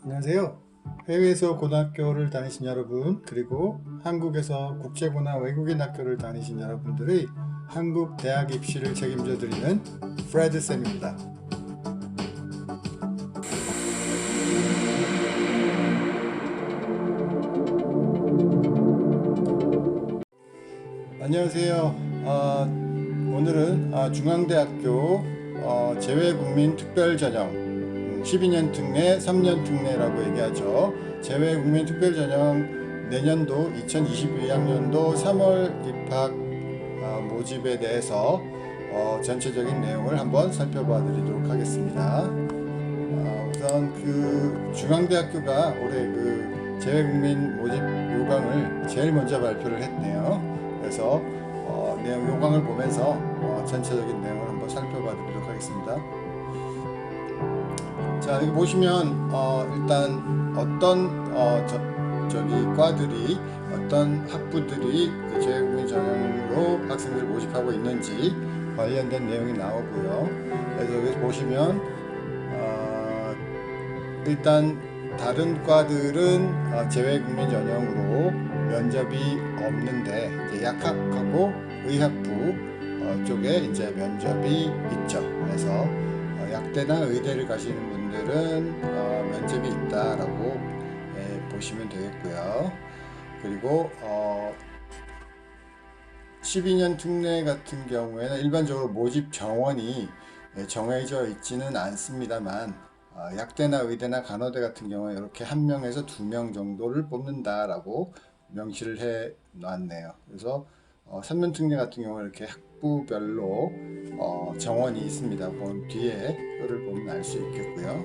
안녕하세요. 해외에서 고등학교를 다니신 여러분, 그리고 한국에서 국제고나 외국인 학교를 다니신 여러분들의 한국 대학 입시를 책임져 드리는 프레드 쌤입니다. 안녕하세요. 오늘은 중앙대학교 재외국민 특별전형 12년 특례, 3년 특례라고 얘기하죠. 재외국민 특별전형 내년도 2022학년도 3월 입학 모집에 대해서 전체적인 내용을 한번 살펴봐 드리도록 하겠습니다. 우선 그 중앙대학교가 올해 그 재외국민 모집 요강을 제일 먼저 발표를 했네요. 그래서 내용 요강을 보면서 전체적인 내용을 한번 살펴봐 드리도록 하겠습니다. 자, 여기 보시면 일단 어떤 과들이 어떤 학부들이 그 재외국민 전형으로 학생들을 모집하고 있는지 관련된 내용이 나오고요. 그래서 여기 보시면 일단 다른 과들은 재외국민 전형으로 면접이 없는데 이제 약학하고 의학부 쪽에 이제 면접이 있죠. 그래서 약대나 의대를 가시는 분들은 면접이 있다라고 보시면 되겠고요. 그리고 12년 특례 같은 경우에는 일반적으로 모집 정원이 정해져 있지는 않습니다만 약대나 의대나 간호대 같은 경우에 이렇게 1명에서 2명 정도를 뽑는다라고 명시를 해 놨네요. 그래서 3년 특례 같은 경우는 이렇게 학부별로 정원이 있습니다. 본 뒤에 표를 보면 알 수 있겠고요.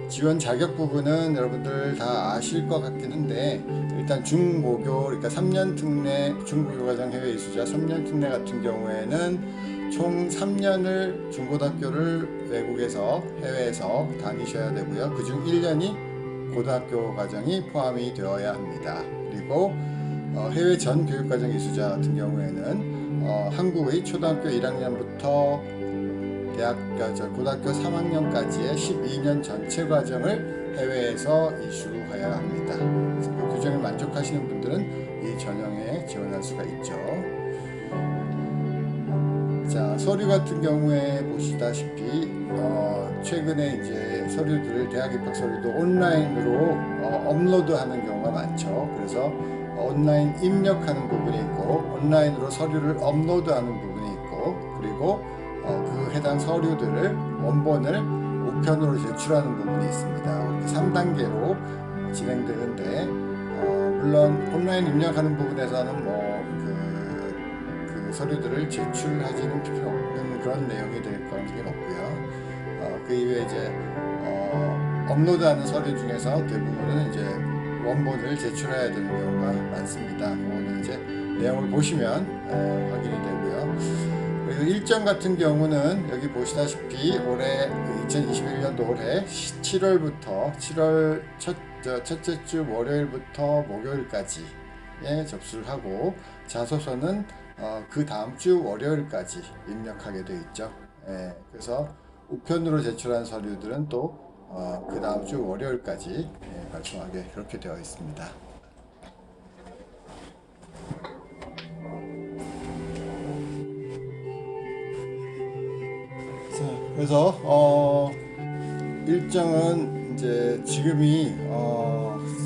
지원 자격 부분은 여러분들 다 아실 것 같긴 한데 일단 중고교, 그러니까 3년 특례 중고교 과정 해외 이수자 3년 특례 같은 경우에는 총 3년을 중고등학교를 외국에서 해외에서 다니셔야 되고요. 그중 1년이 고등학교 과정이 포함이 되어야 합니다. 그리고 해외 전 교육과정 이수자 같은 경우에는 한국의 초등학교 1학년부터 고등학교 3학년까지의 12년 전체 과정을 해외에서 이수해야 합니다. 그래서 그 규정에 만족하시는 분들은 이 전형에 지원할 수가 있죠. 자, 서류 같은 경우에 보시다시피 최근에 이제 서류들을 대학 입학 서류도 온라인으로 업로드하는 경우가 많죠. 그래서 온라인 입력하는 부분이 있고 온라인으로 서류를 업로드하는 부분이 있고 그리고 그 해당 서류들을 원본을 우편으로 제출하는 부분이 있습니다. 이렇게 3단계로 진행되는데 물론 온라인 입력하는 부분에서는 그 서류들을 제출하지는 필요 없는 그런 내용이 될 가능성이 높고요. 그 이외에 이제 업로드하는 서류 중에서 대부분은 이제 원본을 제출해야 되는 경우가 많습니다. 그거는 이제 내용을 보시면 확인이 되고요. 그리고 일정 같은 경우는 여기 보시다시피 올해 2021년도 올해 7월부터 7월 첫째 주 월요일부터 목요일까지에 접수를 하고 자소서는 그 다음 주 월요일까지 입력하게 되어 있죠. 그래서 우편으로 제출한 서류들은 또 그 다음 주 월요일까지 발송하게 그렇게 되어 있습니다. 자, 그래서 일정은 이제 지금이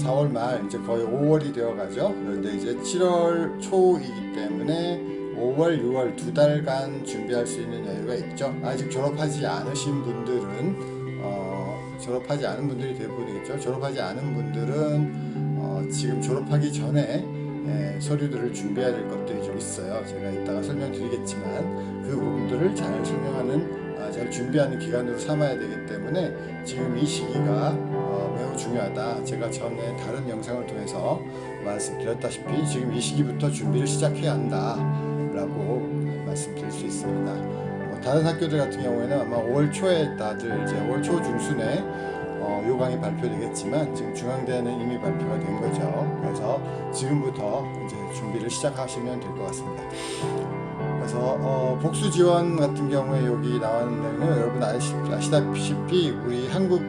4월 말 이제 거의 5월이 되어 가죠. 그런데 이제 7월 초이기 때문에 5월, 6월 2달간 준비할 수 있는 여유가 있죠. 아직 졸업하지 않으신 분들은 졸업하지 않은 분들이 대부분이겠죠. 졸업하지 않은 분들은 지금 졸업하기 전에 서류들을 준비해야 될 것들이 좀 있어요. 제가 이따가 설명드리겠지만 그 부분들을 잘 설명하는 잘 준비하는 기간으로 삼아야 되기 때문에 지금 이 시기가 매우 중요하다. 제가 전에 다른 영상을 통해서 말씀드렸다시피 지금 이 시기부터 준비를 시작해야 한다 라고 말씀드릴 수 있습니다. 다른 학교들 같은 경우에는 아마 5월 초에 다들 이제 5월 초 중순에 요강이 발표되겠지만 지금 중앙대는 이미 발표가 된 거죠. 그래서 지금부터 이제 준비를 시작하시면 될 것 같습니다. 그래서 복수 지원 같은 경우에 여기 나왔는 내용은 여러분 아시다시피 우리 한국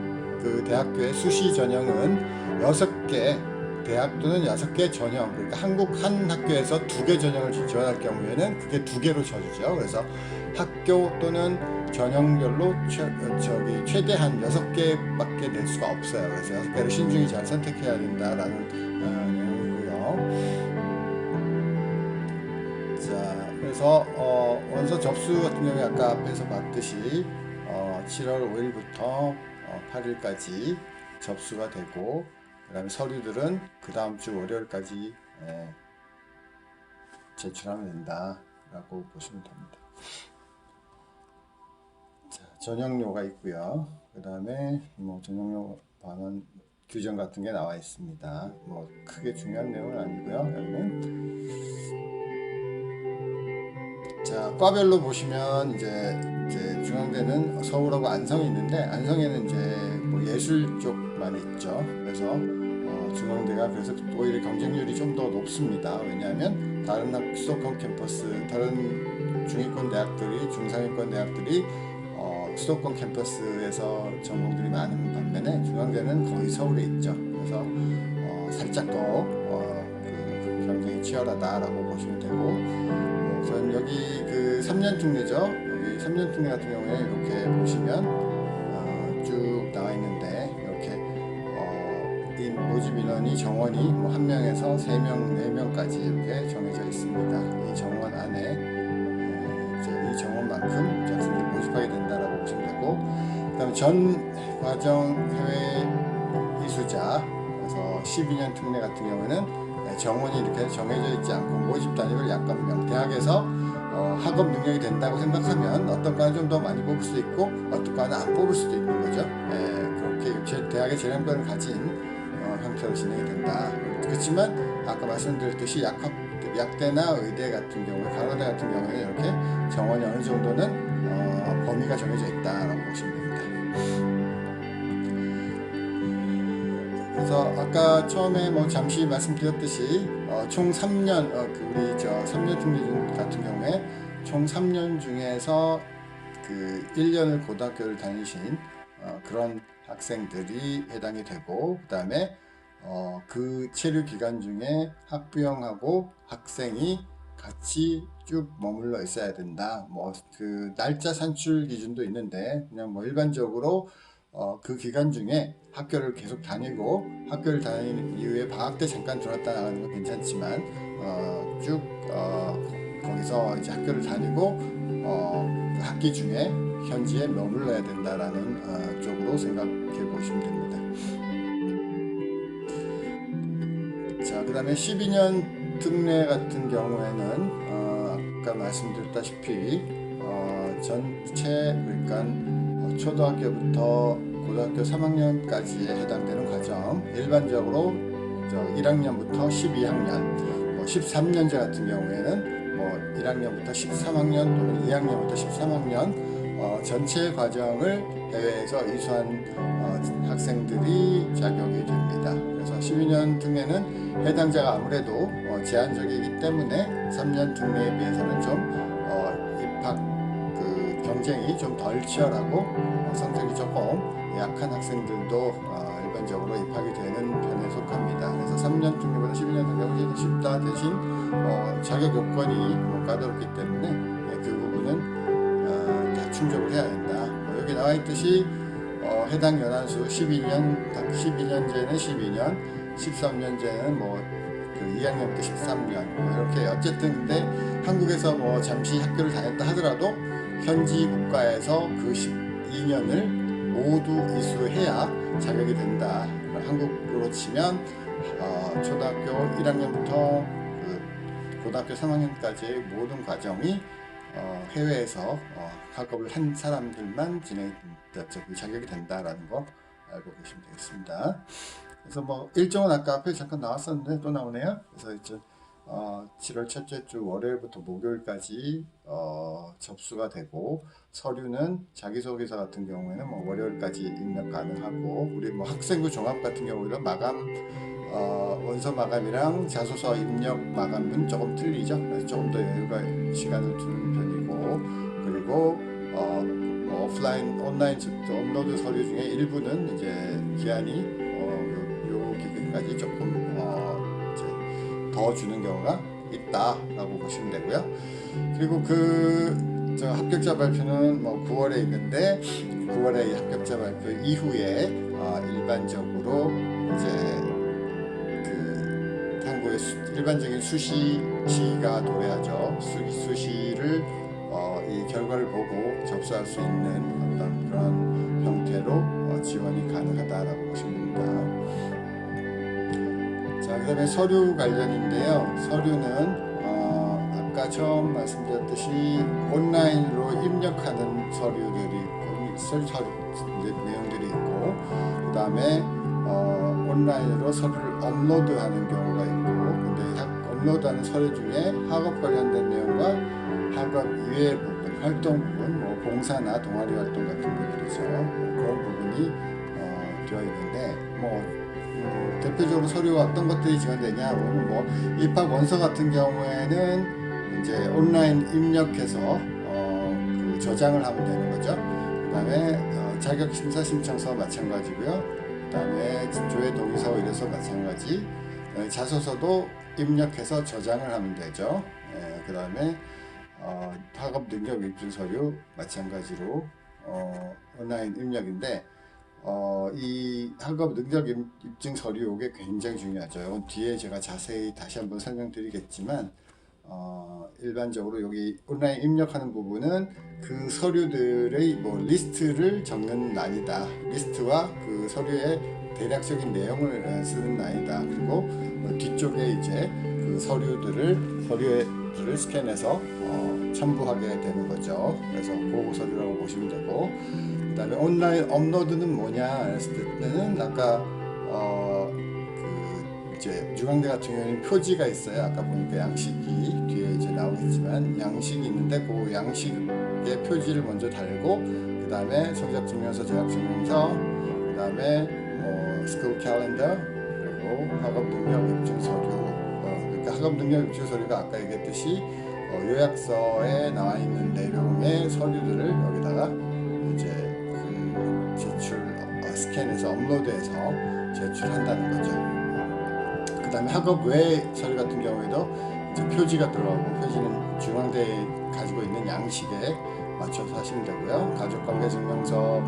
그 대학교의 수시 전형은 6개 대학 또는 6개 전형, 그러니까 한국 한 학교에서 2개 전형을 지원할 경우에는 그게 2개로 쳐주죠. 그래서 학교 또는 전형별로 최대한 6개밖에 낼 수가 없어요. 그래서 6개를 신중히 잘 선택해야 된다라는 내용이고요. 자, 그래서 원서 접수 같은 경우에 아까 앞에서 봤듯이 7월 5일부터 8일까지 접수가 되고, 그 다음에 서류들은 그 다음 주 월요일까지 제출하면 된다라고 보시면 됩니다. 자, 전형료가 있고요. 그 다음에 뭐 전형료 반원 규정 같은 게 나와 있습니다. 뭐 크게 중요한 내용은 아니고요. 여기는 자, 과별로 보시면 이제 중앙대는 서울하고 안성이 있는데, 안성에는 이제 뭐 예술 쪽만 있죠. 그래서 중앙대가 그래서 오히려 경쟁률이 좀 더 높습니다. 왜냐하면 다른 수도권 캠퍼스, 다른 중위권 대학들이, 중상위권 대학들이 수도권 캠퍼스에서 전공들이 많은 반면에 중앙대는 거의 서울에 있죠. 그래서 살짝 더 그 경쟁이 치열하다라고 보시면 되고, 우선 여기 그 3년 특례죠. 여기 3년 특례 같은 경우에 이렇게 보시면 쭉 나와 있는데, 이렇게 이 모집 인원이 정원이 뭐 1명에서 3명, 4명까지 이렇게 정해져 있습니다. 이 정원 안에 이 정원만큼 학생들이 모집하게 된다라고 보시면 되고, 그다음에 전 과정 해외 이수자, 그래서 12년 특례 같은 경우에는 정원이 이렇게 정해져 있지 않고 모집 단위를 약간 명, 대학에서 학업 능력이 된다고 생각하면 어떤 과는 좀 더 많이 뽑을 수도 있고 어떤 과는 안 뽑을 수도 있는 거죠. 그렇게 대학의 재량권을 가진 형태로 진행이 된다. 그렇지만 아까 말씀드렸듯이 약대나 의대 같은 경우에, 간호대 같은 경우에 이렇게 정원이 어느 정도는 범위가 정해져 있다라고 보시면 됩니다. 그래서 아까 처음에 뭐 잠시 말씀드렸듯이 총 3년 우리 3년 특례 같은 경우에 총 3년 중에서 그 1년을 고등학교를 다니신 그런 학생들이 해당이 되고, 그 다음에 그 체류 기간 중에 학부형하고 학생이 같이 쭉 머물러 있어야 된다. 뭐 그 날짜 산출 기준도 있는데, 그냥 뭐 일반적으로 그 기간 중에 학교를 계속 다니고 학교를 다니는 이후에 방학 때 잠깐 들어왔다 나가는 건 괜찮지만 쭉 거기서 이제 학교를 다니고 그 학기 중에 현지에 머물러야 된다라는 쪽으로 생각해 보시면 됩니다. 자, 그 다음에 12년 특례 같은 경우에는 아까 말씀드렸다시피 전체, 그러니까 초등학교부터 고등학교 3학년까지에 해당되는 과정, 일반적으로 1학년부터 12학년, 뭐 13년제 같은 경우에는 뭐 1학년부터 13학년 또는 2학년부터 13학년 전체 과정을 해외에서 이수한 학생들이 자격이 됩니다. 그래서 12년 특례는 해당자가 아무래도 제한적이기 때문에 3년 특례에 비해서는 좀 입학 경쟁이 좀 덜 치열하고 성적이 조금 약한 학생들도 일반적으로 입학이 되는 편에 속합니다. 그래서 3년 특례보다 12년 특례가 훨씬 더 쉽다. 대신 자격 요건이 까다롭기 때문에 그 부분은 다 충족을 해야 된다. 여기 나와 있듯이 해당 연한수 12년제는 12년, 13년제는 뭐 그 2학년부터 13년 이렇게 어쨌든, 근데 한국에서 뭐 잠시 학교를 다녔다 하더라도 현지 국가에서 그 12년을 모두 이수해야 자격이 된다. 한국으로 치면 초등학교 1학년부터 고등학교 3학년까지의 모든 과정이 해외에서 학업을 한 사람들만 자격이 된다라는 거 알고 계시면 되겠습니다. 그래서 뭐 일정은 아까 앞에 잠깐 나왔었는데 또 나오네요. 그래서 이제 7월 첫째 주 월요일부터 목요일까지 접수가 되고, 서류는 자기소개서 같은 경우에는 뭐 월요일까지 입력 가능하고, 우리 뭐 학생부 종합 같은 경우는 마감 원서 마감이랑 자소서 입력 마감은 조금 틀리죠. 그래서 조금 더 여유가 시간을 두는 편이고, 그리고 오프라인, 온라인 업로드 서류 중에 일부는 이제 기한이 요 기간까지 조금 이제 더 주는 경우가 있다라고 보시면 되고요. 그리고 저 합격자 발표는 9월에 있는데 9월에 합격자 발표 이후에 일반적으로 이제 한국의 일반적인 수시가 도래하죠. 수시를 이 결과를 보고 접수할 수 있는 어떤 그런 형태로 지원이 가능하다라고 보시면 됩니다. 자, 그 다음에 서류 관련인데요. 서류는 아까 처음 말씀드렸듯이 온라인으로 입력하는 서류들이 있고, 서류 내용들이 있고, 그 다음에 온라인으로 서류를 업로드하는 경우가 있고, 근데 업로드하는 서류 중에 학업 관련된 내용과 학업 이외의 부분, 활동 부분, 봉사나 동아리 활동 같은 것들이죠. 그런 부분이 되어 있는데, 대표적으로 서류가 어떤 것들이 지원되냐 하면 입학 원서 같은 경우에는 이제 온라인 입력해서 그 저장을 하면 되는 거죠. 그 다음에 자격 심사 신청서 마찬가지고요. 그 다음에 조회 동의서 이래서 마찬가지. 자소서도 입력해서 저장을 하면 되죠. 그 다음에 학업 능력 입증 서류 마찬가지로 온라인 입력인데. 이 학업 능력 입증 서류 이게 굉장히 중요하죠. 이건 뒤에 제가 자세히 다시 한번 설명드리겠지만 일반적으로 여기 온라인 입력하는 부분은 그 서류들의 리스트를 적는 란이다. 리스트와 그 서류의 대략적인 내용을 쓰는 란이다. 그리고 뒤쪽에 이제 그 서류들을 스캔해서 첨부하게 되는 거죠. 그래서 그 서류라고 보시면 되고, 그 다음에 온라인 업로드는 뭐냐 했을 때는 아까 이제 중앙대 같은 경우에는 표지가 있어요. 아까 보니까 양식이 뒤에 이제 나오겠지만 양식이 있는데 그 양식의 표지를 먼저 달고, 그 다음에 성적 증명서, 재학 증명서, 그 다음에 스쿨 캘린더, 그리고 학업 능력 입증 서류. 그러니까 학업 능력 입증 서류가 아까 얘기했듯이 요약서에 나와 있는 내용의 서류들을 여기다가 이제 스캔해서 업로드해서 제출한다는 거죠. 그 다음에 학업 외 서류 같은 경우에도 이제 표지가 들어가고, 표지는 중앙대에 가지고 있는 양식에 맞춰서 하시면 되고요. 가족관계증명서,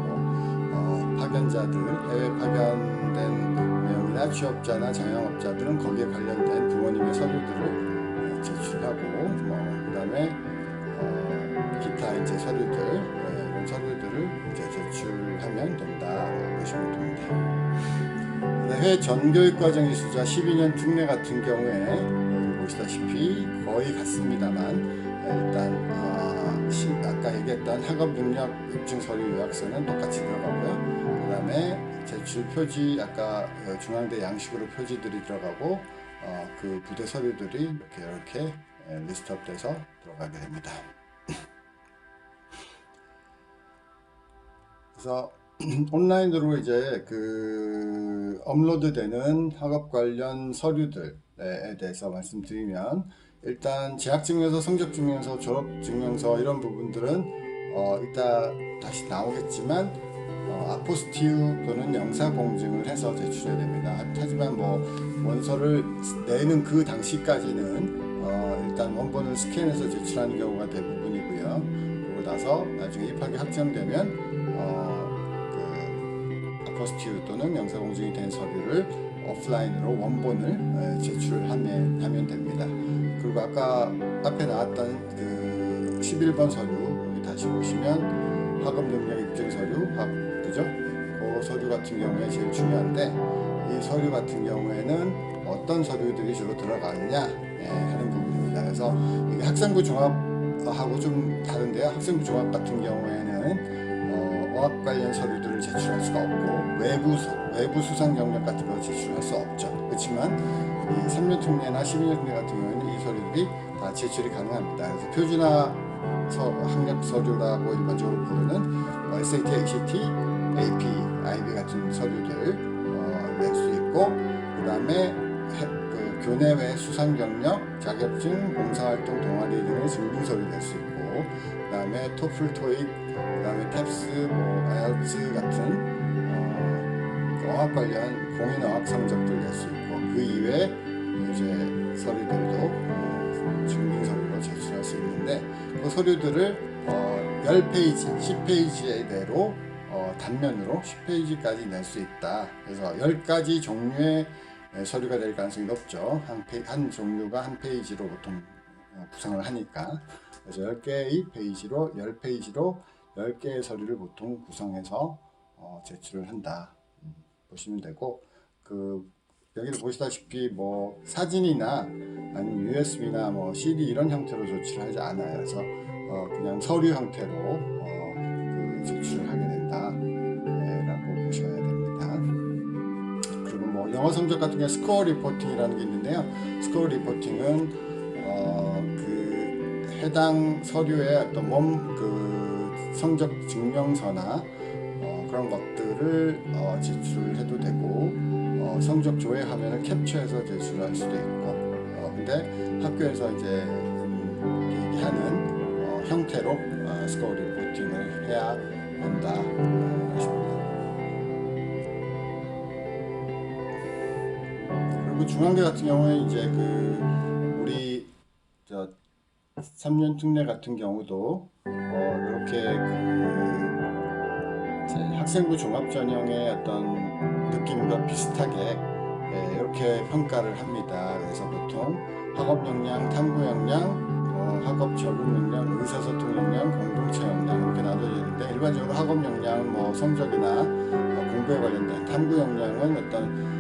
파견자들, 해외 파견된 내용이나 취업자나 자영업자들은 거기에 관련된 부모님의 서류들을 제출하고, 그 다음에 기타 이제 서류들, 이런 서류들을 이제 제출하면 된다라고 보시면 됩니다. 해외 전교육 과정 이수자 12년 특례 같은 경우에 보시다시피 거의 같습니다만, 일단 아까 얘기했던 학업 능력 입증 서류 요약서는 똑같이 들어가고요. 그 다음에 제출 표지, 아까 중앙대 양식으로 표지들이 들어가고, 그 부대 서류들이 이렇게 리스트업돼서 들어가게 됩니다. 그래서 온라인으로 이제 그 업로드되는 학업 관련 서류들에 대해서 말씀드리면, 일단 재학증명서, 성적증명서, 졸업증명서 이런 부분들은 이따 다시 나오겠지만 아포스티유 또는 영사공증을 해서 제출해야 됩니다. 하지만 원서를 내는 그 당시까지는 일단 원본을 스캔해서 제출하는 경우가 대부분이고요. 그러고 나서 나중에 입학이 확정되면 아포스티유 또는 영사공증이 된 서류를 오프라인으로 원본을 제출하면 됩니다. 그리고 아까 앞에 나왔던 그 11번 서류, 여기 다시 보시면 학업 능력 입증 서류, 그죠? 그 서류 같은 경우에 제일 중요한데, 이 서류 같은 경우에는 어떤 서류들이 주로 들어가느냐 하는 부분입니다. 그래서 이게 학생부 종합하고 좀 다른데요. 학생부 종합 같은 경우에는 어학 관련 서류들을 제출할 수가 없고, 외부 수상 경력 같은 걸 제출할 수 없죠. 그렇지만 이 3년 특례나 12년 특례 같은 경우에는 이 서류들이 다 제출이 가능합니다. 그래서 표준화 학력 서류라고 일반적으로 부르는 SAT, ACT, AP, IB 같은 서류들 낼 수 있고, 그 다음에 교내외 수상 경력, 자격증, 봉사활동, 동아리 등의 증빙 서류 낼 수 있고, 그 다음에 토플, 토익 그다음에 캡스, 뭐 IELTS 같은 그 어학 관련 공인어학 성적들 낼 수 있고, 그 이외에 이제 서류들도 증빙 서류로 제출할 수 있는데, 그 서류들을 10페이지, 10페이지의 내로 단면으로 10페이지까지 낼 수 있다. 그래서 10가지 종류의 서류가 될 가능성이 높죠. 한 종류가 한 페이지로 보통 구성을 하니까. 그래서 10개의 페이지로 10페이지로 10개의 서류를 보통 구성해서 제출을 한다. 보시면 되고, 여기도 보시다시피 뭐 사진이나 아니면 USB나 뭐 CD 이런 형태로 제출하지 않아요. 그래서 그냥 서류 형태로 제출을 하게 된다 라고 보셔야 됩니다. 그리고 뭐 영어 성적 같은 경우 스코어 리포팅이라는 게 있는데요. 스코어 리포팅은 그 해당 서류의 어떤 성적 증명서나 그런 것들을 제출해도 되고, 성적 조회 화면을 캡처해서 제출할 수도 있고, 근데 학교에서 이제 얘기하는 형태로 스코어 리포팅을 해야 한다. 그리고 중앙대 같은 경우에 이제 우리 3년 특례 같은 경우도 이렇게 학생부 종합전형의 어떤 느낌과 비슷하게 이렇게 평가를 합니다. 그래서 보통 학업 역량, 탐구 역량, 학업 적응 역량, 의사소통 역량, 공동체 역량 이렇게 나눠져 있는데, 일반적으로 학업 역량은 뭐 성적이나 공부에 관련된, 탐구 역량은 어떤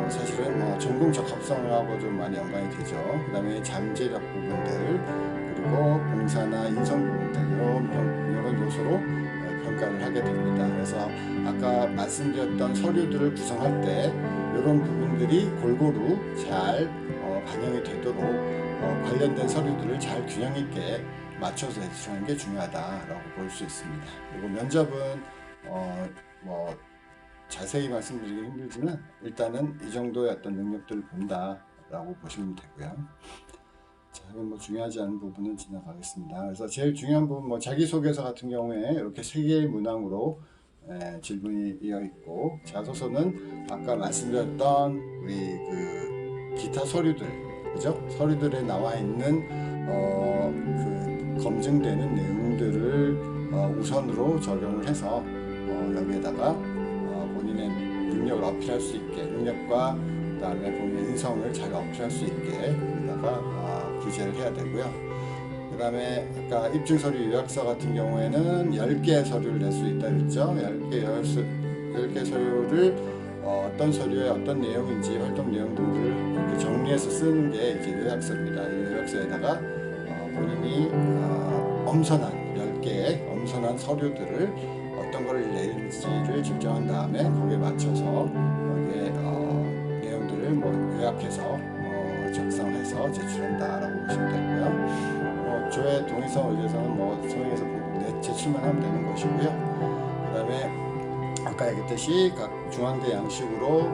사실은 뭐 전공 적합성하고 좀 많이 연관이 되죠. 그 다음에 잠재력 부분들, 그리고 봉사나 인성 부분들, 이런 요소로 평가를 하게 됩니다. 그래서 아까 말씀드렸던 서류들을 구성할 때 이런 부분들이 골고루 잘 반영이 되도록 관련된 서류들을 잘 균형 있게 맞춰서 제출하는 게 중요하다라고 볼 수 있습니다. 그리고 면접은 뭐 자세히 말씀드리기 힘들지만 일단은 이 정도의 어떤 능력들을 본다라고 보시면 되고요. 자, 이건 뭐 중요하지 않은 부분은 지나가겠습니다. 그래서 제일 중요한 부분, 뭐 자기소개서 같은 경우에 이렇게 3개의 문항으로 질문이 이어 있고, 자소서는 아까 말씀드렸던 우리 기타 서류들, 그죠? 서류들에 나와 있는 검증되는 내용들을 우선으로 적용을 해서 여기에다가 본인의 능력을 어필할 수 있게, 능력과 그 다음에 본인의 인성을 잘 어필할 수 있게 여기다가 기재를 해야 되고요. 그 다음에 아까 입증서류 요약서 같은 경우에는 10개의 서류를 낼 수 있다 그랬죠. 10개 서류를 어떤 서류에 어떤 내용인지, 활동 내용 등들을 이렇게 정리해서 쓰는 게 이제 요약서입니다. 이 요약서에다가 본인이 엄선한 10개의 엄선한 서류들을 어떤 걸 내는지를 결정한 다음에 거기에 맞춰서 여기에 내용들을 뭐 요약해서 작성해서 제출한다라고 보시면 되고요. 조회 동의서 의뢰서는 뭐 서명해서 제출만 하면 되는 것이고요. 그 다음에 아까 얘기했듯이 각 중앙대 양식으로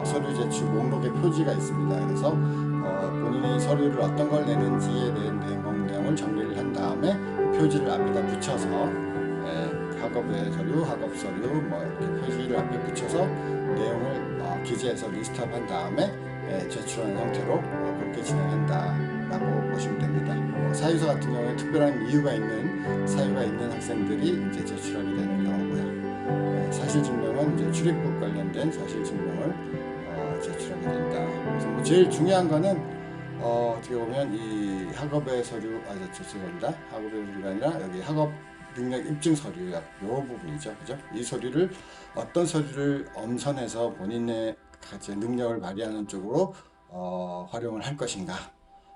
서류 제출 목록에 표지가 있습니다. 그래서 본인이 서류를 어떤 걸 내는지에 대한 내용을 정리를 한 다음에 표지를 앞에다 붙여서 학업의 서류, 학업 서류 뭐 이렇게 표지를 앞에 붙여서 내용을 기재해서 리스트업한 다음에 제출하는 형태로 그렇게 진행한다라고 보시면 됩니다. 사유서 같은 경우에 특별한 이유가 있는 사유가 있는 학생들이 이제 제출하게 되는 경우고요. 사실증명은 이제 출입국 관련된 사실증명을 제출하게 된다. 그래서 뭐 제일 중요한 거는 어떻게 보면 이 학업의 서류, 죄송합니다. 학업의 서류가 아니라 여기 학업 능력 입증 서류 요 부분이죠, 그죠? 이 서류를 어떤 서류를 엄선해서 본인의 능력을 발휘하는 쪽으로 활용을 할 것인가,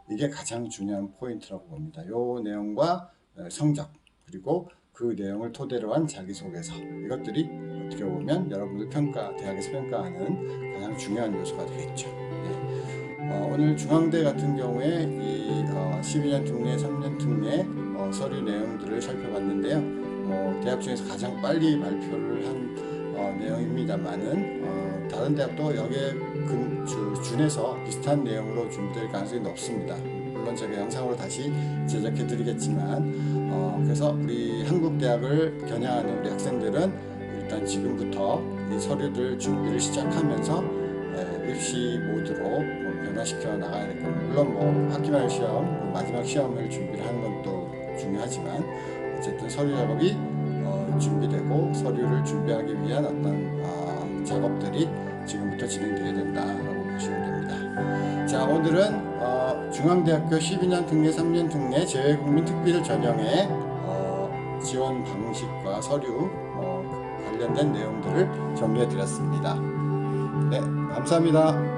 이게 가장 중요한 포인트라고 봅니다. 이 내용과 성적, 그리고 그 내용을 토대로 한 자기소개서, 이것들이 어떻게 보면 여러분들 대학에서 평가하는 가장 중요한 요소가 되겠죠. 오늘 중앙대 같은 경우에 이 12년 특례, 3년 특례 서류 내용들을 살펴봤는데요. 대학 중에서 가장 빨리 발표를 한 내용입니다만은 다른 대학도 여기에 준해서 비슷한 내용으로 준비될 가능성이 높습니다. 물론 제가 영상으로 다시 제작해 드리겠지만 그래서 우리 한국 대학을 겨냥하는 우리 학생들은 일단 지금부터 이 서류들 준비를 시작하면서 입시 모드로 변화시켜 나가야 될 겁니다. 물론 학기 말 시험, 마지막 시험을 준비를 하는 건 또 중요하지만 어쨌든 서류 작업이 준비되고 서류를 준비하기 위한 어떤 작업들이 지금부터 진행되어야 된다라고 보시면 됩니다. 자, 오늘은 중앙대학교 12년 특례 3년 특례 재외국민특별 전형의 지원 방식과 서류 관련된 내용들을 정리해 드렸습니다. 네, 감사합니다.